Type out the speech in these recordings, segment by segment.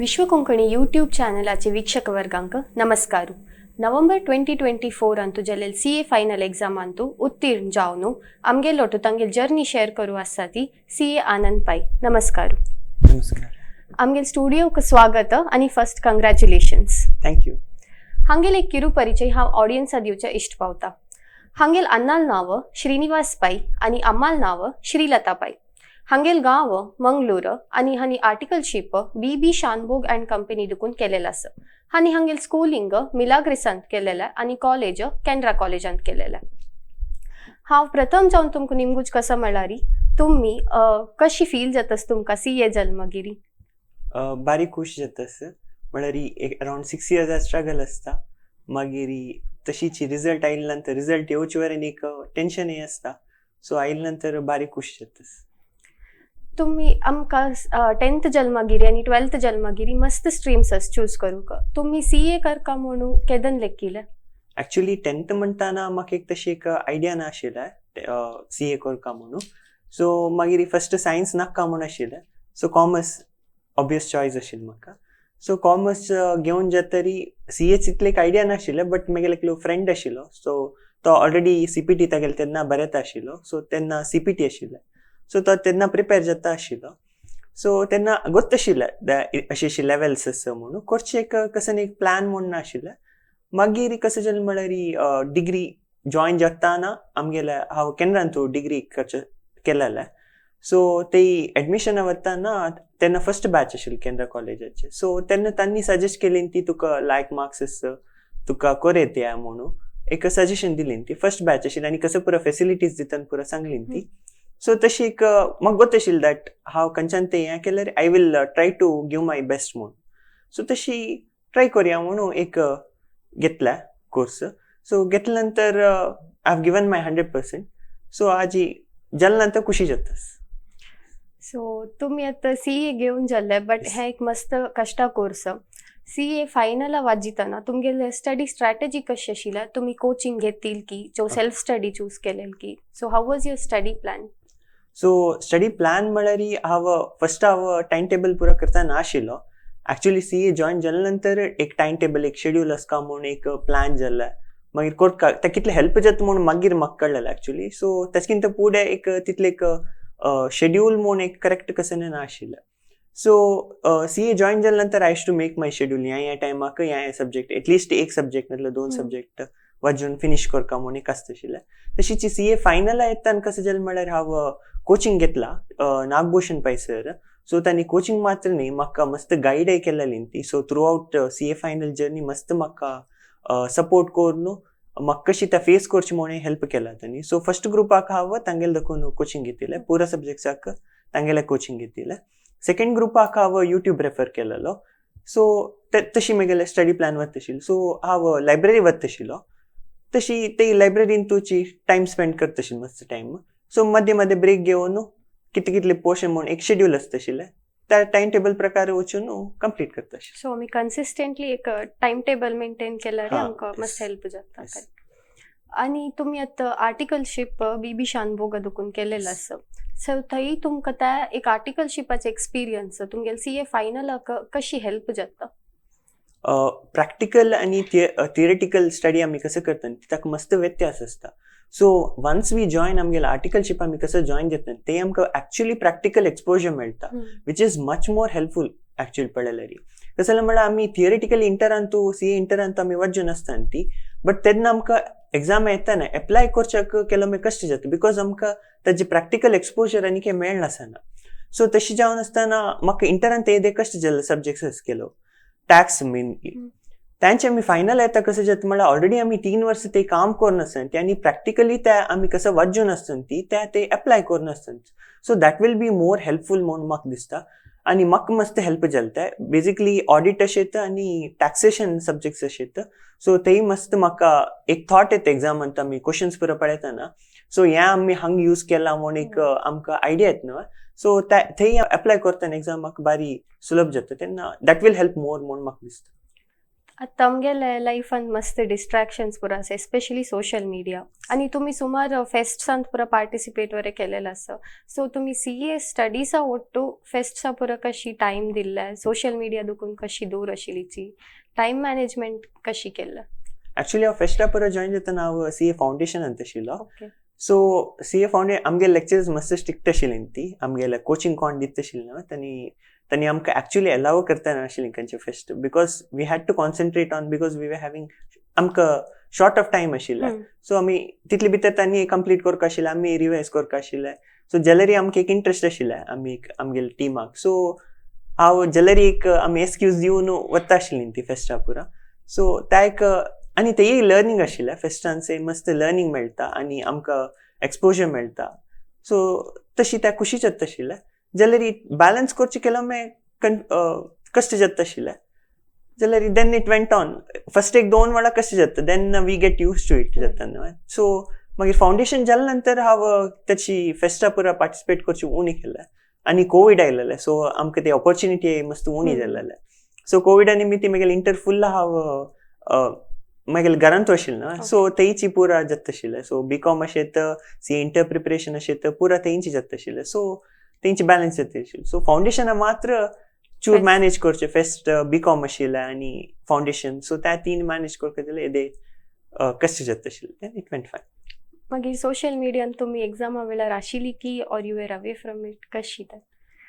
विश्व कोंकणी यूट्यूब चॅनलाचे वीक्षक वर्गांक नमस्कार. नवंबर 2024 Antu जल्लेल CA final exam Antu उत्तीर्ण जावन आमगेलोटू तांगेल जर्नी शेअर करू आसा ती CA आनंद पाई. नमस्कार. नमस्कार. आमगेल स्टुडिओ स्वागत आणि फर्स्ट कंग्रॅच्युलेशन्स. थँक्यू. हांगेल एक किरू परिचय हांव ऑडियन्सा दिवचे इष्ट पावता. हांगेल अन्नाल नाव श्रीनिवास पाई आणि अम्माल नाव श्रीलता पाई. हांगेल गांव मंगळूर आणि हानी articleship BB Shanbhag and company Dukun केलेलं आसा. हानी हांगेल स्कूलिंग मिलाग्रिसांत केलेलं आणि कॉलेज कॅनरा कॉलेजांत केलेलं. हांव प्रथम जावन तुमकां निमगूच कसं म्हळ्यार तुम्ही कशी फील जातास तुमकां CA जल्मगिरी? बारीक खुश जातास म्हळ्यार अराउंड 6 years स्ट्रगल आसता. मागीर तशीच रिजल्ट आयले नंतर रिजल्ट येवचे वरेन एक टेन्शन आसता. सो आयले नंतर बारीक खुश जातास. तुम्ही आमकां 10th जल्मगिरी आणि 12th जल्मगिरी मस्त स्ट्रीम्स चूज करूंक. तुम्ही CA करका म्हणून केदन लेखिलें? ॲक्च्युली 10th म्हणटाना म्हाका एक तशी एक आयडिया नाशिल्लें CA करका म्हणून. सो मागीर फर्स्ट सायन्स नाका म्हूण आशिल्लें. सो कॉमर्स ऑब्वियस चॉयस आशिल्ली म्हाका. सो कॉमर्स घेवन जातरी CA इतलें एक आयडिया नाशिल्लें. बट म्हगेलो एकलो फ्रेंड आशिल्लो. सो तो ऑलरेडी CPT तागेलो तेन्ना बरेता आशिल्लो. सो तेन्ना CPT आशिल्लें. सो तो तेन्ना प्रिपेर जाता आशिल्लो. सो तेन्ना गोत्त आशिल्लें अशी लेवल्स आसा म्हणून करचें एक कसं एक प्लॅन म्हणून नाशिल्लें. मागीर कशें जालें म्हळ्यार डिग्री जॉयन जाताना आमगेले हांव कॅनरांत डिग्री करचें केलेलें. सो ते एडमिशना वताना तेन्ना फर्स्ट बॅच आशिल्ली कॅनरा कॉलेजाची. सो तेन्ना तांणी सजेस्ट केलीं ती तुका लायक मार्क्स आसा तुका कोरेत या म्हणून एक सजेशन दिलीं ती. फर्स्ट बॅच आशिल्ली आनी कसं पुरो फॅसिलिटीज दितान पुरो सांगलीं ती. सो तशी एक म्हाका गोत आशिल्लें दॅट हांव खंयच्यान तें हें केल्यार I will try to give my best म्हणून. सो तशी ट्राय करुया म्हणून एक घेतला कोर्स. सो घेतल्या नंतर I have given my 100%. So हाजी जाल्या नंतर खुशी जातास. सो तुम्ही आता CA घेऊन जाल्ले बट हे एक मस्त कष्टा कोर्स. CA फायनला वाजितना तुमगेले स्टडी स्ट्रॅटेजी कशी आशिल्ली? तुम्ही कोचिंग घेतील की जो सेल्फ स्टडी चूज केलेल की? So how was your study plan? So study plan म्हळ्यार हांव टायम टेबल पुरो करता नाशिल्लो. ॲक्च्युली CA जॉयन जाल्या नंतर एक टायम टेबल एक शेड्यूल आसता म्हणून एक प्लॅन जाल्ले. मागीर कोर्ट ते कितले हेल्प जाता म्हणून मागीर म्हाका कळलेलें ॲक्च्युली. सो तेचकिंत फुडें एक तितले एक शेड्यूल म्हणून एक करेक्ट कसं नाशिल्लें. सो CA जॉयन जाल्या नंतर I have to make my schedule. ह्या टायमाक ह्या सब्जेक्ट एटलिस्ट एक सब्जेक्ट नाजाल्यार 2 सब्जेक्ट वाजून फिनिश करता म्हणून एक आसता आशिल्लें. तशीच CA फायनला येताना कसं जालें म्हळ्यार हांव कोचिंग घेतला नागभूषण पै सर. सो तांणी कोचिंग मात्र न्ही म्हाका मस्त गायडय केलेली ती. So through out CA final journey मस्त म्हाका सपोर्ट करून म्हाका कशी त्या फेस करची म्हणून हेल्प केला तांणी. सो फर्स्ट ग्रुपाक हांव तांगेले देखून कोचिंग घेतिल्लें. पुरा सब्जेक्ट्साक तांगेले कोचिंग घेतिल्लें. सेकंड ग्रुपाक हांव यूट्यूब रेफर केलेलो. सो तशी म्हगेले स्टडी प्लॅन वता आशिल्ली. सो हांव लायब्ररी वता आशिल्लो. तशी ते लायब्ररीन तुची टायम स्पेंड करता आशिल्ली मस्त टायम. सो मध्य मध्य ब्रेक घेवन कितले पोर्शन म्हणून एक शेड्यूल आसता आशिल्लें. त्या टायम टेबल प्रकार वचून कंप्लीट करता आशिल्लें. सो आमी कन्सिस्टंटली एक टायम टेबल मेंटेन केल्यार आमकां मस्त हेल्प जाता. आणि तुम्ही आता आर्टिकलशिप BB शानभोग दुकून केलेलं आसा. सो थंय तुमकां त्या एक आर्टिकलशिपाचो एक्सपिरियन्स तुमगेल CA फायनलाक कशी हेल्प जाता? प्रॅक्टिकल आणि थिअरेटिकल स्टडी आमी कसं करता ताका मस्त व्यत्यास आसता. सो वन्स वी जॉयन आमगेले आर्टिकलशिप आमी कसं जॉयन जाता ते आमकां ॲक्च्युली प्रॅक्टिकल एक्सपोजर मेळटा which is much more helpful actually पळयल्यार. कसं जालें म्हळ्यार आमी थिअरेटिकली इंटरांतू CA इंटरांतू आमी वचून आसता ती. बट तेन्ना आमकां एग्जाम येताना एप्लाय करच्याक केलो कश्ट जाता बिकॉज आमकां ताजे प्रॅक्टिकल एक्सपोजर आनी कितें मेळनासना. सो तशी जावन आसतना म्हाका इंटरांत येदे कश्ट जाल्ले सब्जेक्ट्स केलो. टॅक्स मेनली तांचे आमी फायनल येता कसं जाता म्हळ्यार ऑलरेडी आमी 3 वर्स ते काम करून आसता आनी प्रॅक्टिकली ते आमी कसं वाजून आसता ती ते एप्लाय करून आसता. So that will be more helpful म्हणून म्हाका दिसता. आनी म्हाका मस्त हेल्प जालें ते. बेजिकली ऑडिट अशें येता आनी टॅक्सेशन सब्जेक्ट्स अशें येता. सो तेय मस्त म्हाका एक थॉट येता एग्जामांत आमी क्वेश्चन्स पुरो पळयतना. सो हें आमी हांगा यूज केलां म्हणून एक आमकां आयडिया येता न्हू. सो थंय एप्लाय करतना एग्जामाक बारी सुलभ जाता तेन्ना दॅट वील हेल्प मोर म्हणून म्हाका दिसता. आता आमगेले लाईफान मस्त डिस्ट्रॅक्शन्स पुरा आसा एस्पेशली सोशल मिडिया आणि तुम्ही सुमार फेस्ट्सांत पुरा पार्टिसिपेट वरे केलेलं आसा सो तुम्ही CA स्टडीसा ओट्टू फेस्ट्सा पुरा कशी टाइम दिल्ले सोशल मिडिया दुखून कशी दूर आशिल्लीची टाइम मॅनेजमेंट कशी केलं ॲक्च्युली हांव फेस्टा परत जॉईन जातना हांव CA फावंडेशन अंत आशिल्लो ओके सो CA फावंडेशन आमगे लेक्चर्स मस्त स्ट्रिक्ट आशिल्ली ती आमगेले कोचिंग कोण दित आशिल्ली न्हू तांणी आमकां ॲक्च्युली अलाव करता नाशिल्ली खंयचे fest because we had to concentrate on because we were having आमकां शॉर्ट ऑफ टायम आशिल्ले सो आमी तितले भितर तांणी कंप्लीट करपा आशिल्ले आमी रिवायज करपा आशिल्ले सो जाल्यार आमकां एक इंट्रस्ट आशिल्ले आमी आमगेले टिमाक सो हांव जाल्यार एक आमी एक्सक्यूज दिवन वता आशिल्लीं ती फेस्टा पुरा सो त्या एक आनी तेय लर्निंग आशिल्लें फेस्टांचे मस्त लर्निंग मेळटा आनी आमकां एक्सपोजर मेळटा सो तशी त्या खुशीच जाता आशिल्लें जाल्यार बॅलन्स करचें केल्यार मागीर कश्ट जाता आशिल्लें जाल्यार then it went on first एक 2 वरां कशें जाता then we get used to it जाता न्हू सो मागीर फावंडेशन जाल्या नंतर हांव त्याची फेस्टा पुरा पार्टिसिपेट करची उणी केलें आनी कोवीड आयलेलें सो आमकां ती ऑपॉर्च्युनिटी मस्त उणी जालेलें सो कोविडा निमित्त मागीर इंटरफुल्ला हांव मागीर घरांत आशिल्लें न्हू सो तेयची पुरा जाता आशिल्लें सो BCom अशें CA इंटर प्रिपरेशन अशें पुरा तेंची जाता आशिल्लें सो तेंची बॅलन्स जाता आशिल्ली सो फावंडेशना मात्र चूर मॅनेज करचें फेस्ट BCom आशिल्लें आनी फावंडेशन सो त्या 3 मॅनेज करता जाल्यार येदे कश्ट जाता आशिल्लें इट वेंट फायन मागीर सोशल मिडियान तुम्ही एग्जामा वेळार आशिल्ली की or you were away from it कशी तर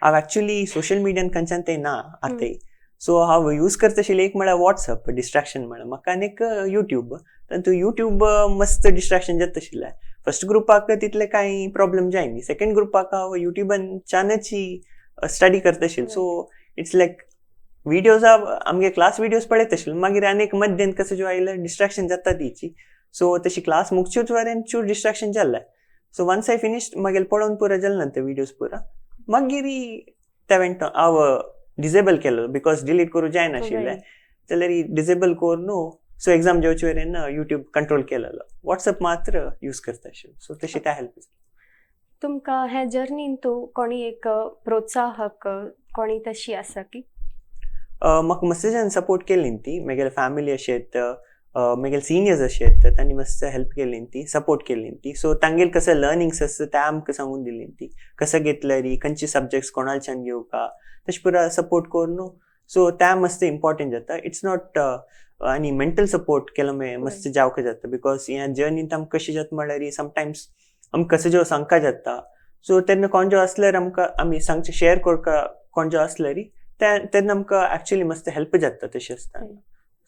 हांव ॲक्च्युली सोशल मिडियान खंयच्यान तें ना आतां सो हांव यूज करता आशिल्लें एक म्हळ्यार वॉट्सअप डिस्ट्रॅक्शन म्हळ्यार म्हाका आनी एक यूट्यूब तातूंत यूट्यूब मस्त डिस्ट्रॅक्शन जाता आशिल्लें फर्स्ट ग्रुपाक तितले कांय प्रॉब्लेम जायनी सेकंड ग्रुपाक हांव युट्यूबानच्यानची स्टडी करता आशिल्लो सो इट्स लायक विडियोज आमगे क्लास विडियोज पळयता आशिल्लो मागीर आनीक मध्येंत कशें जो आयलें डिस्ट्रॅक्शन जाता तीची सो तशी क्लास मुगच्योच वरेन चूर डिस्ट्रॅक्शन जाल्लें सो वन्स आय फिनिश्ड मागीर पळोवन पुरो जालें नंतर विडियोज पुरा मागीर ते वेंट हांव डिसेबल केलो बिकॉज डिलीट करूं जायनाशिल्लें जाल्यार डिसेबल कोर न्हू सो एग्जाम जेवचे वरेन यूट्यूब कंट्रोल केलेलो व्हॉट्सअप मात्र यूज करता आशिल्लो सो तशी त्या हेल्प तुमकां हे जर्नीन तूं कोणी एक प्रोत्साहक कोणी तशी आसा की म्हाका मस्त जाण सपोर्ट केल्ली ती म्हगेले फॅमिली अशेंत म्हगेले सिनियर्स अशेंत तांणी मस्त हेल्प केल्ली ती सपोर्ट केल्ली ती सो तांगेले कसं लर्निंग्स आसता ते आमकां सांगून दिल्ली ती कसं घेतल्यार खंयचे सब्जेक्ट्स कोणाच्यान घेवका तशें पुरा सपोर्ट करून न्हू सो त्या मस्त इम्पॉर्टंट जाता इट्स नॉट आनी मेंटल सपोर्ट केलो मागीर मस्त जावका जाता बिकॉज ह्या जर्नींत आमकां कशें जाता म्हळ्यार समटायम्स आमकां कसो जो सांगका जाता सो तेन्ना कोण जो आसल्यार आमकां आमी सांगचे शेअर करता कोण जो आसल्यार तेन्ना आमकां एक्चुअली मस्त हेल्प जाता तशें आसता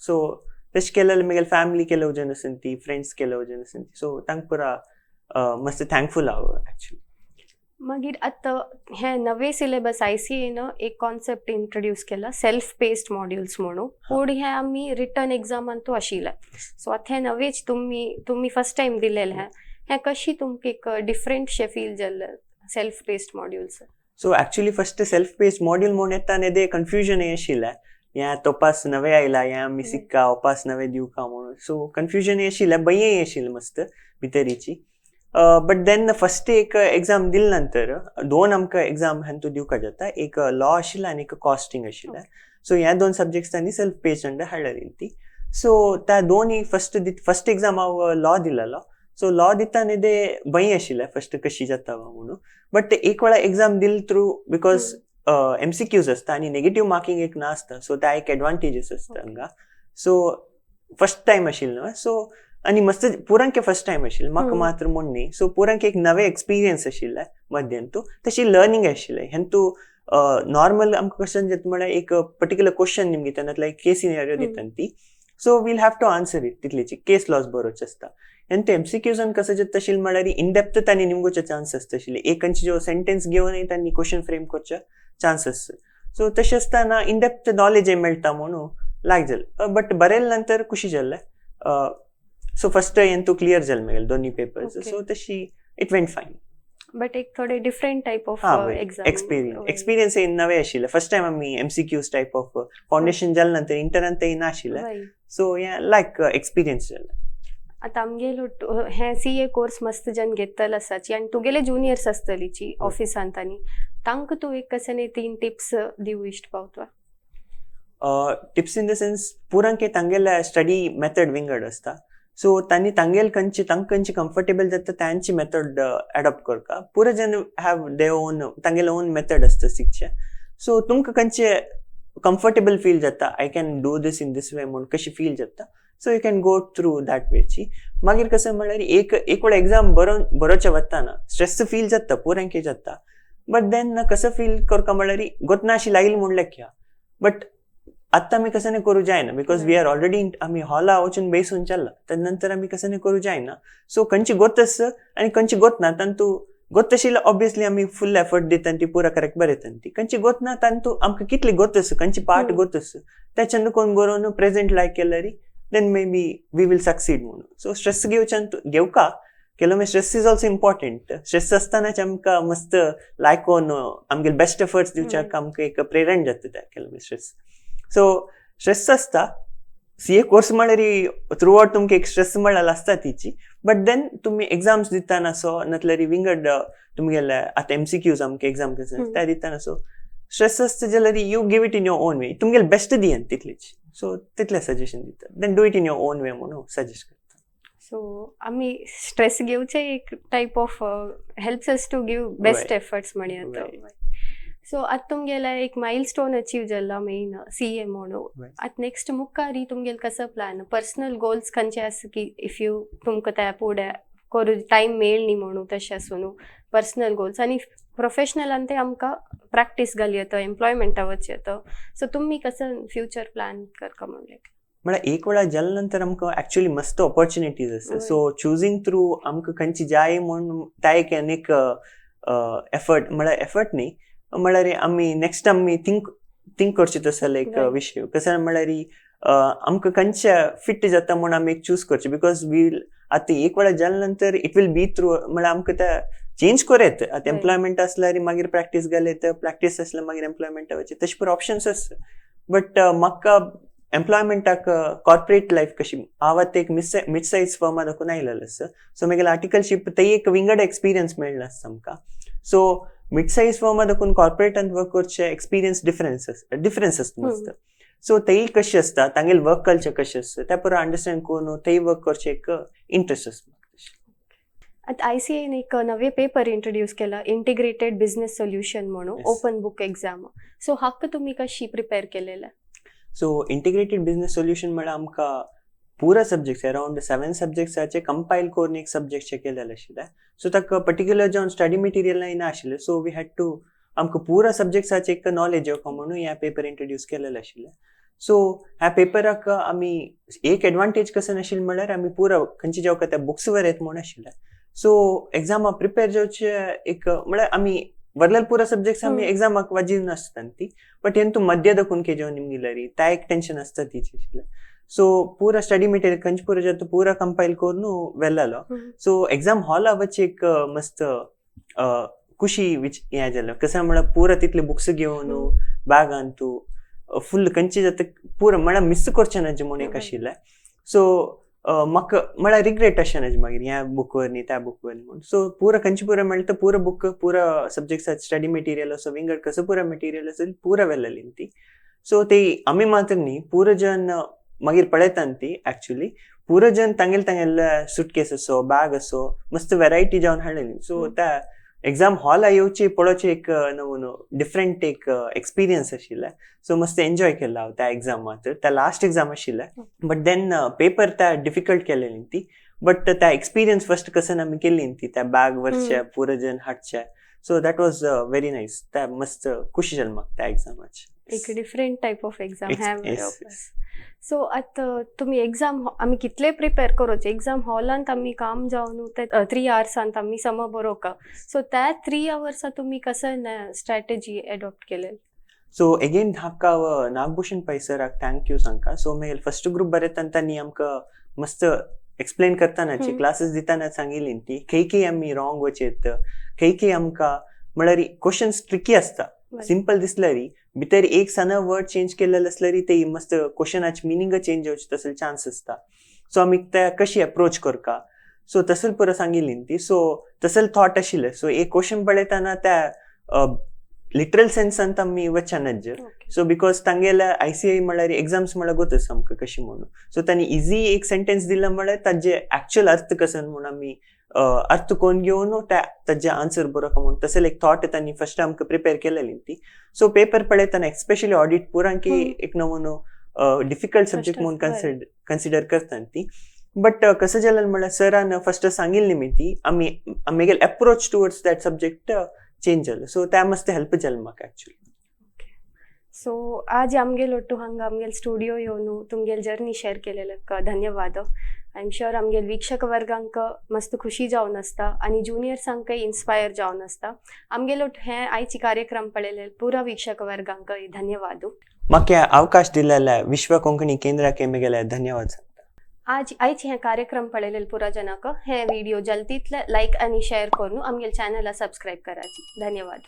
सो तशें केलें म्हगेले फॅमिली केले वजन आसन ती फ्रेंड्स केले वजन आसन ती सो तांकां पुरा मस्त थँकफूल हांव एक्चुअली मागीर आतां हे नवे सिलेबस ICAन एक कॉन्सेप्ट इंट्रोड्यूस केला सेल्फ पेस्ड मॉड्यूल्स म्हणून पूण हे आमी रिटर्न एग्जामान तो आशिल्ले सो आतां हे नवेच तुम्ही फर्स्ट टाइम दिलेले हे कशी तुमकां एक डिफरंट शे फील जाल्लें self paced modules so actually first self paced module म्हणून येता आनी ते कन्फ्युजन हें आशिल्लें हें तोपास नवें आयला हें आमी शिकता ओपास नवें दिवका म्हणून सो कन्फ्युजन हें आशिल्लें भंयय आशिल्लें मस्त भितरीची बट देन फर्स्ट एक एग्जाम दिले नंतर 2 आमकां एग्जाम हातूंत दिवका जाता एक लॉ आशिल्लें आनी एक कॉस्टिंग आशिल्लें सो ह्या 2 सब्जेक्ट्स तांणी सेल्फ पेस्ड अंडर हाडलेली ती सो त्या दोनी फर्स्ट एग्जाम हांव लॉ दिलेलो सो लॉ दिताना ते भंय आशिल्लें फर्स्ट कशी जाता म्हणून बट एक वेळा एग्जाम दिल थ्रू बिकॉज MCQs आसता आनी नेगेटीव मार्किंग एक नासता सो त्या एक एडवांटेजीस आसता हांगा सो फर्स्ट टायम आशिल्लो सो आनी मस्त पुरांक फर्स्ट टायम आशिल्लें म्हाका मात्र म्हण न्ही सो पुरांक एक नवे एक्सपिरियन्स आशिल्लें मध्यंतू तशी लर्निंग आशिल्लें हेंतू नॉर्मल आमकां क्वेश्चन जाता म्हळ्यार एक पर्टिक्युलर क्वेश्चन निमगे दितात लायक केस सिनेरियो दितात ती so will have to answer it तितलीची केस लॉस बरोवचे आसता आनी ते MCQसान कशें जाता आशिल्लें म्हळ्यार इनडेप्थ तांणी निमगोचे चान्स आसता आशिल्ले एक खंयचे जो सेंटेन्स घेवन तांणी क्वेश्चन फ्रेम करचे चान्सेस सो तशें आसतना इनडेप्थ नॉलेज मेळटा म्हणून लायक जालें बट बरयले नंतर खुशी जाल्लें सो फर्स्ट हें क्लियर जालें म्हगेलें दोनी पेपर्स सो तशी इट वेंट फायन बट एक थोडे डिफरंट टाइप ऑफ एक्सपिरियन्स नवे आशिल्ले फर्स्ट टायम आमी MCQs टायप ऑफ फावंडेशन जाले नंतर इंटरान तें नाशिल्लें सो हें लायक एक्सपिरियन्स जालें आतां आमगेलो हे CA कोर्स मस्त जन घेतल आसाची आनी तुगेले जुनियर्स आसतलीची ऑफिसांत आनी तांकां तूं एक कशें 3 टिप्स दिवं इश्ट पावता टिप्स इन द सेन्स पुरांके तांगेले स्टडी मेथड विंगड असता सो तांणी तांगेल खंयची कम्फर्टेबल जाता तांची मेथड एडॉप्ट करका पुरा जन हॅव दे ओन तांगेले ओन मेथड असता शिकचे सो तुमकां खंयचे कम्फर्टेबल फील जाता I can do this in this way म्हणून कशी फील जाता so you can go through that वेची मागीर कशें म्हणल्यार एक वेळ एग्जाम बरोवचे वताना स्ट्रेस फील जाता पुरांके जाता बट देन कसं फील करता म्हणल्यार गोतना अशी लागली म्हणलें घ्या बट आत्ता आमी कसं करू जायना बिकॉज वी आर ऑलरेडी आमी हॉला वचून बेसून चालला त्यानंतर आमी कसं करू जायना सो खंयची गोत आस आनी खंयची गोत ना तांतू गोत आशिल्ली ऑब्वियसली आमी फुल एफर्ट दिता ती पुरा करेक्ट बरयता ती खंयची गोत ना तांतू आमकां कितली गोत आस खंयची पार्ट गोत आस त्याच्यान कोण बरोवन प्रेझेंट लायक केल्यार then may be we will succeed म्हणून सो स्ट्रेस घेवका केलो stress is also important stress आसतानाच आमकां मस्त लायकोन आमगे बेस्ट एफर्ट्स दिवच्याक आमकां एक प्रेरणा जाता त्या केलो स्ट्रेस सो स्ट्रेस आसता सीए कोर्स म्हणल्यार थ्रू आउट तुमकां एक स्ट्रेस म्हळ्यार आसता तिची बट देन तुमी एग्जाम्स दिताना सो नातल्यार विंगड तुमगेले आतां एमसीक्यूज आमकां एग्जाम त्या दिताना सो स्ट्रेस आसता जाल्यार you give it in your own way तुमगेले बेस्ट दियान तितलीच सो तितलें सजेशन दिता then do it in your own way म्हणून सजेस्ट करता सो आम्ही स्ट्रेस घेवचे एक type of helps us to give best efforts म्हणून सो आतां तुमगेला एक माइलस्टोन अचीव जाला मेन सीए म्हणून आतां नेक्स्ट मुखारी तुमगेल कसं प्लॅन पर्सनल गोल्स खंयचे आसा की इफ यू तुमकां त्या फुडें करू टायम मेळ्ळी म्हणून तशें आसूं पर्सनल गोल्स आनी प्रोफेशनलान ते आमकां प्रॅक्टीस घाली येता एम्प्लॉयमेंटा वच येता सो तुमी कसं फ्युचर प्लॅन करता म्हणलें म्हळ्यार एक वेळा जाल्या नंतर आमकां एक्चुअली मस्त ऑपॉर्च्युनिटीज आसता सो चुजींग थ्रू आमकां खंयची जाय म्हणून त्या एक एफर्ट म्हळ्यार एफर्ट न्ही म्हळ्यार आमी नेक्स्ट आमी थिंक करचे तसो एक विशय कसं म्हळ्यार आमकां खंयचे फिट जाता म्हणून आमी एक चूज करचे बिकॉज वील आतां एक वेळा जाल्या नंतर इट वील बी थ्रू म्हळ्यार आमकां ते चेंज करूं आतां एम्प्लॉयमेंट आसल्यार मागीर प्रॅक्टीस घाले प्रॅक्टीस आसल्यार मागीर एम्प्लॉयमेंटा वयचे तशे पळय ऑप्शन्स आसता बट म्हाका एम्प्लॉयमेंटाक कॉर्पोरेट लायफ कशी हांव आतां एक मिड सायज फर्मा दाखून आयलेलो आसा सो म्हगेलें आर्टिकलशीप थंय एक विंगड एक्सपिरियन्स मेळ्ळो आसता आमकां सो मिड सायज फर्मा दाखून कॉर्पोरेटांत वर्क करचे एक्सपिरियन्स डिफरन्स आसता मस्त सो थंय कशें आसता तांगेले वर्क कल्चर कशें आसता त्या पुरो अंडरस्टँड करून थंय वर्क करचे एक इंट्रस्ट आसता आता ICAन एक नवे पेपर इंट्रोड्यूस केला इंटिग्रेटेड बिझनेस सोल्युशन म्हणून ओपन बुक एग्जाम सो हाका तुम्ही कशी प्रिपेअर केलेला सो इंटिग्रेटेड बिझनेस सोल्युशन म्हळ्यार आमकां पुरा सब्जेक्ट्स अराउंड 7 सब्जेक्ट्साचे कंपायल करून एक सब्जेक्टचे केलेले आशिल्ले सो ताका पर्टिक्युलर जावन स्टडी मटेरियल ना आशिल्ले सो वी हॅड टू आमकां पुरा सब्जेक्ट्साचे एक नॉलेज येवपा म्हणून ह्या पेपर इंट्रोड्यूस केलेले आशिल्ले सो ह्या पेपराक आमी एक एडवांटेज कसं नाशिल्लें म्हळ्यार आमी पुरा खंयचे जेवका त्या बुक्स वर येत म्हूण आशिल्ले सो एग्जामा प्रिपेर जावचे एक म्हळ्यार आमी वरलेले पुरा सब्जेक्ट्स आमी एग्जामाक वाजीव नासता ती बट हें तूं मध्य दाखून केजेवन निमगिल्यारी त्या एक टेन्शन आसता तिची आशिल्लें सो पुरा स्टडी मटेरियल खंयचे पुरा जेता पुरा कंपायल करून व्हेल्लो सो एग्जाम हॉला वच्चे एक मस्त खुशी हें जालें कशें म्हळ्यार पुरा तितले बुक्स घेवन बॅगान तूं फुल खंयचे जाता पुरा म्हळ्यार मिस करचें ना जे म्हणून एक आशिल्लें सो म्हाका म्हळ्यार रिग्रेट अशें ना मागीर ह्या बुकवर न्ही त्या बुकवर म्हणून सो पुरा खंयचे पुरा मेळटा तो पुरा बूक पुरा सब्जेक्ट्स स्टडी मटेरियल असो विंगड कसो पुरा मटेरियल आसा पुरा व्हेल्लेली ती सो ती आमी मात्र न्ही पुरा जन मागीर पळयता ती एक्चुअली पुरा जन तांगेले सुटकेस असो बॅग असो मस्त वेरायटी जावन हाडलेली सो त्या एग्जाम हॉल येवची पळोवचे एक डिफरंट एक एक्सपिरियन्स आशिल्ले सो मस्त एन्जॉय केला हांव त्या एग्जामात त्या लास्ट एग्जाम आशिल्ले बट देन पेपर त्या डिफिकल्ट केलेली ती बट त्या एक्सपिरियन्स फर्स्ट कसं आमी केली ती त्या बॅग वरचे पुरा जन हाडचे so that was very nice त्या मस्त खुशी जाली म्हाका त्या एग्जामाची एक different type of exam so आता तुम्ही एग्जाम आम्ही कितले प्रिपेअर करूचे एग्जाम हॉलांत आम्ही काम जावन ते 3 आवर्सांत आम्ही सम बरोवका सो त्या 3 आवर्सां तुम्ही कसं स्ट्रॅटेजी एडॉप्ट केले सो अगेन हाका नागभूषण पै सराक थँक्यू सांगता सो मागीर फर्स्ट ग्रुप बरयतना तांणी आमकां मस्त एक्सप्लेन करतानाची क्लासेस दिताना सांगिल्ली ती खंय आमी रॉंग वचेत खंय आमकां म्हळ्यार क्वेश्चन्स ट्रिकी आसता सिंपल दिसल्यारी भितर एक साना वर्ड चेंज केलेले असल्यारी ते मस्त क्वेश्चनाची मिनिंग चेंज जावची तसले चान्स आसता सो आमी ते कशी अप्रोच करता सो तसले पुरो सांगिल्ली ती सो तसले थॉट आशिल्ले सो एक क्वेश्चन पळयतना त्या लिटरल सेन्स ಅಂತ मी वचनज सो बिकॉज तांगेला ICI म्हळ्यार एग्जाम्स म्हळ्यार गोतच आमकां कशी म्हणून सो तांणी इजी एक सेंटेन्स दिला म्हळ्यार ताजे ऍक्च्युअल अर्थ कसं म्हणून आमी अर्थ कोण घेवन ताजे आन्सर बरोवप म्हणून तसं एक थॉट तांणी फर्स्ट आमकां प्रिपेर केलेली ती सो पेपर पळयतना एक्स्पेशली ऑडिट पुरांकी एक नवो डिफिकल्ट सब्जेक्ट म्हणून कन्सिडर करतात ती बट कसं जालें म्हळ्यार सरान फर्स्ट सांगिल्ली मी ती आमगेल approach towards that subject change जालो सो त्या मस्त हेल्प जालें म्हाका एक्चुअली सो आज आमगेल ओट्टू हांगा आमगेल स्टुडियो येवन तुमगेल जर्नी शेअर केलेले धन्यवाद आय एम शुअर आमगेल वीक्षक वर्गांक मस्त खुशी जावन आसता आनी जुनियर्सांकय इन्स्पायर जावन आसता आमगेलो हे आयची कार्यक्रम पळयले पुरा वीक्षक वर्गांक धन्यवाद म्हाका अवकाश दिलेल्या विश्व कोंकणी केंद्राक म्हगेले धन्यवाद आयची हे कार्यक्रम पळयले पुरा जनाक हे व्हिडिओ जल्दीतले लाईक आनी शेअर करून आमगेल चॅनलला सबस्क्राईब कराची धन्यवाद